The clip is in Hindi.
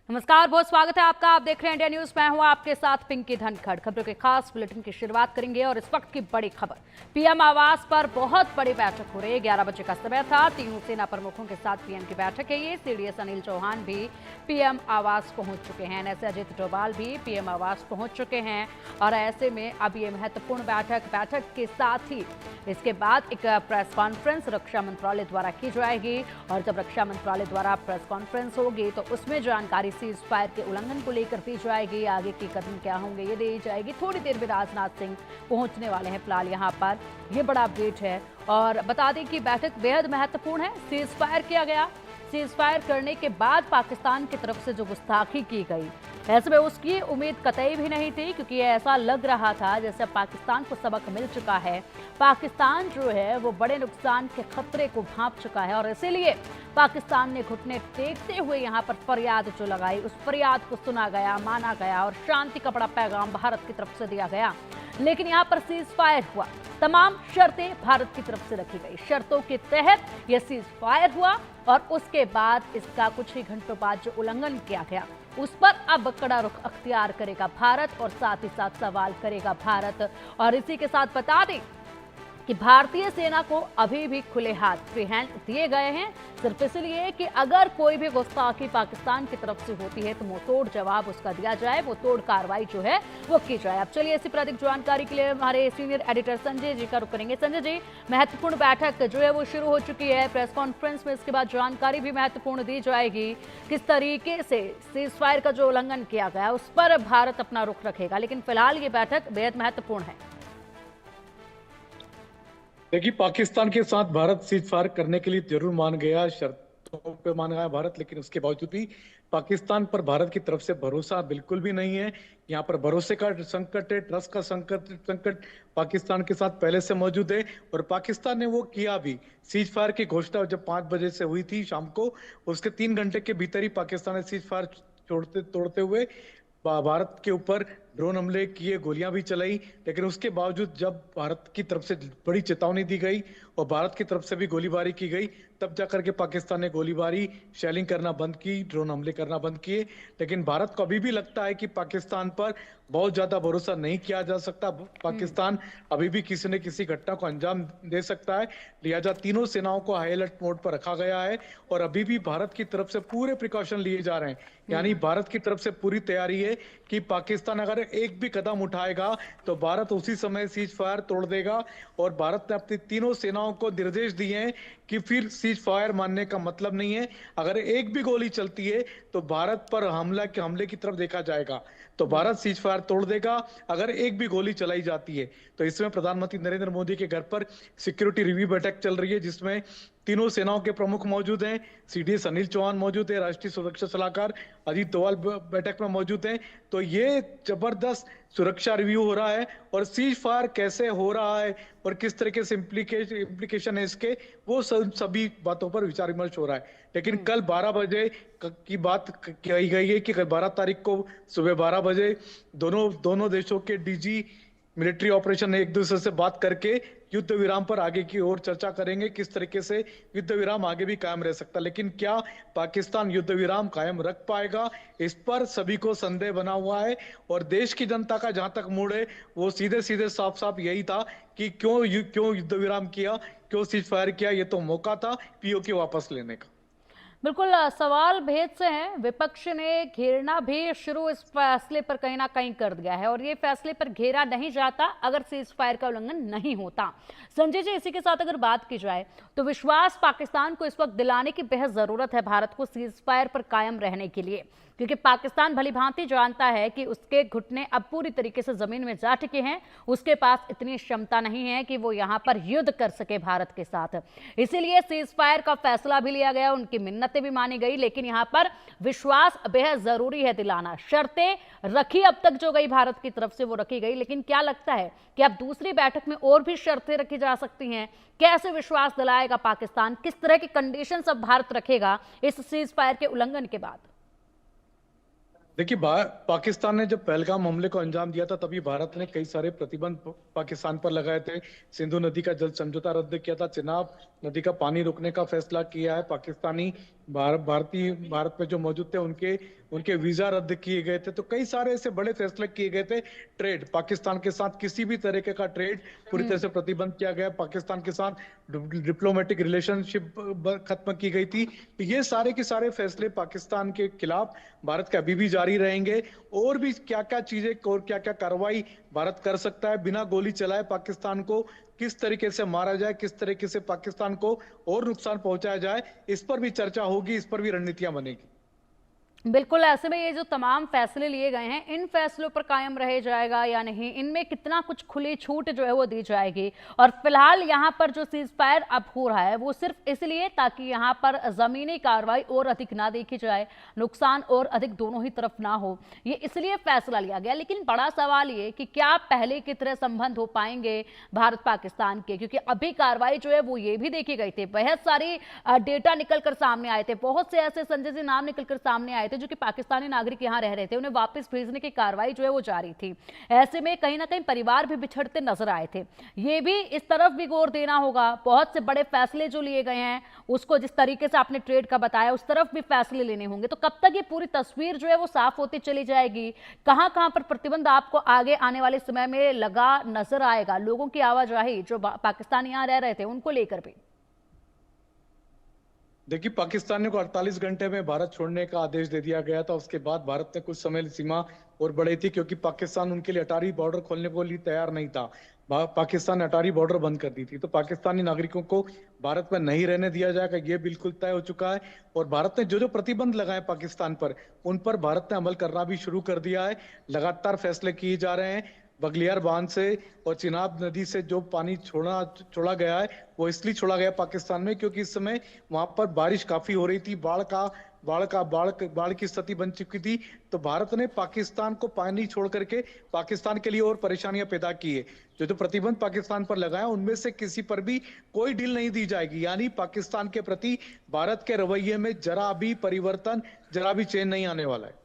नमस्कार, बहुत स्वागत है आपका। आप देख रहे हैं इंडिया न्यूज। मैं हूं आपके साथ पिंकी धनखड़। खबरों के खास बुलेटिन की शुरुआत करेंगे और इस वक्त की बड़ी खबर। पीएम आवास पर बहुत बड़ी बैठक हो रही है। 11 बजे का समय था। तीनों सेना प्रमुखों के साथ पीएम की बैठक है। ये सीडीएस अनिल चौहान भी पीएम आवास पहुंच चुके हैं। ऐसे अजित डोभाल भी पीएम आवास पहुंच चुके हैं और ऐसे में अब ये महत्वपूर्ण बैठक के साथ ही इसके बाद एक प्रेस कॉन्फ्रेंस रक्षा मंत्रालय द्वारा की जाएगी और जब रक्षा मंत्रालय द्वारा प्रेस कॉन्फ्रेंस होगी तो उसमें जानकारी सीज फायर के उल्लंघन को लेकर दी जाएगी। आगे की कदम क्या होंगे ये दी जाएगी। थोड़ी देर में राजनाथ सिंह पहुंचने वाले हैं। फिलहाल यहाँ पर ये बड़ा अपडेट है और बता दें कि बैठक बेहद महत्वपूर्ण है। सीज फायर किया गया। सीज फायर करने के बाद पाकिस्तान की तरफ से जो गुस्ताखी की गई, ऐसे में उसकी उम्मीद कतई भी नहीं थी, क्योंकि ऐसा लग रहा था जैसे पाकिस्तान को सबक मिल चुका है। पाकिस्तान जो है वो बड़े नुकसान के खतरे को भांप चुका है और इसीलिए पाकिस्तान ने घुटने टेकते हुए यहाँ पर फरियाद जो लगाई, उस फरियाद को सुना गया, माना गया और शांति का बड़ा पैगाम भारत की तरफ से दिया गया। लेकिन यहाँ पर सीज फायर हुआ। तमाम शर्तें भारत की तरफ से रखी गई। शर्तों के तहत यह सीज फायर हुआ और उसके बाद इसका कुछ ही घंटों बाद जो उल्लंघन किया गया उस पर अब कड़ा रुख अख्तियार करेगा भारत और साथ ही साथ सवाल करेगा भारत। और इसी के साथ बता दें कि भारतीय सेना को अभी भी खुले हाथ फ्री हैंड दिए गए हैं, सिर्फ इसलिए कि अगर कोई भी गुस्ताखी पाकिस्तान की तरफ से होती है तो मुंहतोड़ जवाब उसका दिया जाए, वो तोड़ कार्रवाई जो है वो की जाए। अब चलिए इसी पर अधिक जानकारी के लिए हमारे सीनियर एडिटर संजय जी का रुख करेंगे। संजय जी, महत्वपूर्ण बैठक जो है वो शुरू हो चुकी है। प्रेस कॉन्फ्रेंस में इसके बाद जानकारी भी महत्वपूर्ण दी जाएगी। किस तरीके से सीज फायर का जो उल्लंघन किया गया उस पर भारत अपना रुख रखेगा, लेकिन फिलहाल ये बैठक बेहद महत्वपूर्ण है। देखिए, पाकिस्तान के साथ भारत सीज फायर करने के लिए जरूर मान गया, शर्तों पे मान गया भारत, लेकिन उसके बावजूद भी पाकिस्तान पर भारत की तरफ से भरोसा बिल्कुल भी नहीं है। यहाँ पर भरोसे का संकट है, ट्रस्ट का संकट पाकिस्तान के साथ पहले से मौजूद है और पाकिस्तान ने वो किया भी। सीज फायर की घोषणा जब 5 बजे से हुई थी शाम को, उसके 3 घंटे के भीतर ही पाकिस्तान ने सीज फायर तोड़ते हुए भारत के ऊपर ड्रोन हमले किए, गोलियां भी चलाई। लेकिन उसके बावजूद जब भारत की तरफ से बड़ी चेतावनी दी गई और भारत की तरफ से भी गोलीबारी की गई, तब जाकर के पाकिस्तान ने गोलीबारी, शेलिंग करना बंद की, ड्रोन हमले करना बंद किए। लेकिन भारत को अभी भी लगता है कि पाकिस्तान पर बहुत ज्यादा भरोसा नहीं किया जा सकता। पाकिस्तान अभी भी किसी न किसी घटना को अंजाम दे सकता है। लिहाजा तीनों सेनाओं को हाई अलर्ट मोड पर रखा गया है और अभी भी भारत की तरफ से पूरे प्रिकॉशन लिए जा रहे हैं। यानी भारत की तरफ से पूरी तैयारी है कि पाकिस्तान अगर एक भी कदम उठाएगा तो भारत उसी समय सीज फायर तोड़ देगा। और भारत ने अपनी तीनों सेनाओं को निर्देश दिए हैं कि फिर सीज फायर मानने का मतलब नहीं है, अगर एक भी गोली चलती है तो भारत पर हमले की तरफ देखा जाएगा। तो भारत सीज फायर तोड़ देगा अगर एक भी गोली चलाई जाती है। तो इसमें प्रधानमंत्री नरेंद्र मोदी के घर पर सिक्योरिटी रिव्यू बैठक चल रही है, जिसमें तीनों सेनाओं के प्रमुख मौजूद हैं। सीडीएस अनिल चौहान मौजूद है, राष्ट्रीय सुरक्षा सलाहकार अजीत डोभाल बैठक में मौजूद हैं। तो ये जबरदस्त सुरक्षा रिव्यू हो रहा है और सीज फायर कैसे हो रहा है और किस तरीके से इम्प्लीकेशन है इसके, वो सभी बातों पर विचार विमर्श हो रहा है। लेकिन कल 12 बजे की बात कही गई है कि 12 तारीख को सुबह 12 बजे दोनों देशों के डीजी मिलिट्री ऑपरेशन एक दूसरे से बात करके युद्ध विराम पर आगे की ओर चर्चा करेंगे, किस तरीके से युद्ध विराम आगे भी कायम रह सकता। लेकिन क्या पाकिस्तान युद्ध विराम कायम रख पाएगा, इस पर सभी को संदेह बना हुआ है। और देश की जनता का जहां तक मूड है वो सीधे सीधे साफ साफ यही था कि क्यों युद्ध विराम किया, क्यों सीज फायर किया। ये तो मौका था पीओके वापस लेने का। बिल्कुल, सवाल भेद से हैं। विपक्ष ने घेरना भी शुरू इस फैसले पर कहीं ना कहीं कर दिया है और ये फैसले पर घेरा नहीं जाता अगर सीज फायर का उल्लंघन नहीं होता। संजय जी, इसी के साथ अगर बात की जाए तो विश्वास पाकिस्तान को इस वक्त दिलाने की बेहद जरूरत है भारत को सीज फायर पर कायम रहने के लिए, क्योंकि पाकिस्तान भली भांति जानता है कि उसके घुटने अब पूरी तरीके से जमीन में जा चुके हैं। उसके पास इतनी क्षमता नहीं है कि वो यहाँ पर युद्ध कर सके भारत के साथ। इसीलिए सीज फायर का फैसला भी लिया गया, उनकी मिन्नतें भी मानी गई। लेकिन यहाँ पर विश्वास बेहद जरूरी है दिलाना। शर्तें रखी अब तक जो गई भारत की तरफ से वो रखी गई, लेकिन क्या लगता है कि अब दूसरी बैठक में और भी शर्तें रखी जा सकती हैं? कैसे विश्वास दिलाएगा पाकिस्तान? किस तरह की कंडीशंस अब भारत रखेगा इस सीज फायर के उल्लंघन के बाद? देखिए, पाकिस्तान ने जब पहलगाम हमले को अंजाम दिया था, तभी भारत ने कई सारे प्रतिबंध पाकिस्तान पर लगाए थे। सिंधु नदी का जल समझौता रद्द किया था, चिनाब नदी का पानी रोकने का फैसला किया है। पाकिस्तानी भारत में जो मौजूद थे उनके उनके वीजा रद्द किए गए थे। तो कई सारे ऐसे बड़े फैसले किए गए थे। ट्रेड, पाकिस्तान के साथ किसी भी तरीके का ट्रेड पूरी तरह से प्रतिबंध किया गया। पाकिस्तान के साथ डिप्लोमेटिक रिलेशनशिप खत्म की गई थी। तो ये सारे के सारे फैसले पाकिस्तान के खिलाफ भारत के अभी भी जारी रहेंगे। और भी क्या क्या चीजें और क्या क्या कार्रवाई भारत कर सकता है बिना गोली चलाए, पाकिस्तान को किस तरीके से मारा जाए, किस तरीके से पाकिस्तान को और नुकसान पहुंचाया जाए, इस पर भी चर्चा होगी, इस पर भी रणनीतियां बनेगी। बिल्कुल, ऐसे में ये जो तमाम फैसले लिए गए हैं, इन फैसलों पर कायम रहे जाएगा या नहीं, इनमें कितना कुछ खुली छूट जो है वो दी जाएगी। और फिलहाल यहाँ पर जो सीज फायर अब हो रहा है वो सिर्फ इसलिए ताकि यहाँ पर जमीनी कार्रवाई और अधिक ना देखी जाए, नुकसान और अधिक दोनों ही तरफ ना हो, ये इसलिए फैसला लिया गया। लेकिन बड़ा सवाल ये कि क्या पहले की तरह संबंध हो पाएंगे भारत पाकिस्तान के, क्योंकि अभी कार्रवाई जो है वो ये भी देखी गई थी, बहुत सारी डेटा निकलकर सामने आए थे, बहुत से ऐसे संजय जी नाम निकलकर सामने आए थे जो कि पाकिस्तानी नागरिक यहां रह रहे थे, उन्हें वापस भेजने की कार्रवाई जो है वो जारी थी। ऐसे में कहीं ना कहीं परिवार भी बिछड़ते नजर आए थे। ये भी इस तरफ भी गौर देना होगा। बहुत से बड़े फैसले जो लिए गए हैं, उसको जिस तरीके से आपने ट्रेड का बताया, उस तरफ भी फैसले लेने होंगे। तो कब तक ये पूरी तस्वीर जो है वो साफ होती चली जाएगी, कहां कहां पर प्रतिबंध आपको आगे आने वाले समय में लगा नजर आएगा, लोगों की आवाजाही जो पाकिस्तान यहां रह रहे थे उनको लेकर भी? देखिए, पाकिस्तान को 48 घंटे में भारत छोड़ने का आदेश दे दिया गया था। उसके बाद भारत ने कुछ समय सीमा और बढ़ाई थी, क्योंकि पाकिस्तान उनके लिए अटारी बॉर्डर खोलने को लिए तैयार नहीं था। पाकिस्तान ने अटारी बॉर्डर बंद कर दी थी। तो पाकिस्तानी नागरिकों को भारत में नहीं रहने दिया जाएगा, ये बिल्कुल तय हो चुका है। और भारत ने जो जो प्रतिबंध लगाए पाकिस्तान पर, उन पर भारत ने अमल करना भी शुरू कर दिया है। लगातार फैसले किए जा रहे हैं। बगलियार बांध से और चिनाब नदी से जो पानी छोड़ा गया है, वो इसलिए छोड़ा गया पाकिस्तान में क्योंकि इस समय वहां पर बारिश काफी हो रही थी, बाढ़ की स्थिति बन चुकी थी। तो भारत ने पाकिस्तान को पानी छोड़ करके पाकिस्तान के लिए और परेशानियां पैदा की है। जो जो प्रतिबंध पाकिस्तान पर लगाया, उनमें से किसी पर भी कोई डील नहीं दी जाएगी। यानी पाकिस्तान के प्रति भारत के रवैये में जरा भी परिवर्तन, जरा भी चेंज नहीं आने वाला है।